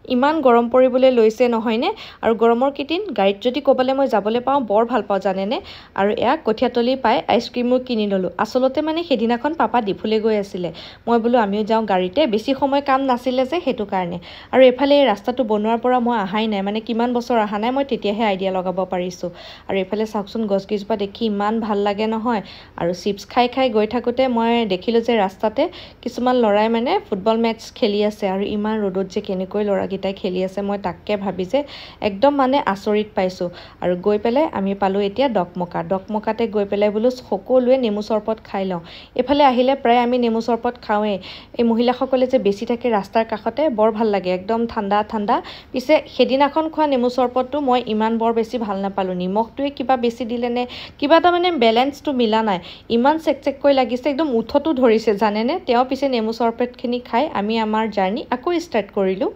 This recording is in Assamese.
ইমান গৰম পৰিবলৈ লৈছে নহয়নে আৰু গৰমৰ কেইদিন গাড়ীত যদি ক'বলৈ মই যাবলৈ পাওঁ বৰ ভাল পাওঁ জানেনে আৰু এয়া কঠীয়াতলি পাই আইচক্ৰীমো কিনি ল'লোঁ আচলতে মানে সেইদিনাখন পাপা ডিফুলে গৈ আছিলে মই বোলো আমিও যাওঁ গাড়ীতে বেছি সময় কাম নাছিলে যে সেইটো কাৰণে আৰু এফালে এই ৰাস্তাটো বনোৱাৰ পৰা মই আহাই নাই মানে কিমান বছৰ অহা নাই মই তেতিয়াহে আইডিয়া লগাব পাৰিছোঁ আৰু এফালে চাওকচোন গছকেইজোপা দেখি ইমান ভাল লাগে নহয় আৰু চিপছ খাই খাই গৈ থাকোঁতে মই দেখিলোঁ যে ৰাস্তাতে কিছুমান ল'ৰাই মানে ফুটবল মেটচ খেলি আছে আৰু ইমান ৰ'দত যে কেনেকৈ ল'ৰাকেইটাই খেলি আছে মই তাকে ভাবি যে একদম মানে আচৰিত পাইছোঁ আৰু গৈ পেলাই আমি পালোঁ এতিয়া ডকমকাতে গৈ পেলাই বোলো সকলোৱে নেমু চৰবত খাই লওঁ এফালে আহিলে প্ৰায় আমি নেমু চৰবত খাওঁৱেই এই মহিলাসকলে যে বেছি থাকে ৰাস্তাৰ কাষতে বৰ ভাল লাগে একদম ঠাণ্ডা ঠাণ্ডা পিছে সেইদিনাখন খোৱা নেমু চৰবতটো মই ইমান বৰ বেছি ভাল নাপালোঁ নিমখটোৱে কিবা বেছি দিলে নে কিবা এটা মানে বেলেঞ্চটো মিলা নাই ইমান চেককৈ লাগিছে একদম উঠতো ধৰিছে জানেনে তেওঁ পিছে নেমু চৰবতখিনি খাই আমি আমাৰ জাৰ্নি আকৌ ষ্টাৰ্ট কৰিলোঁ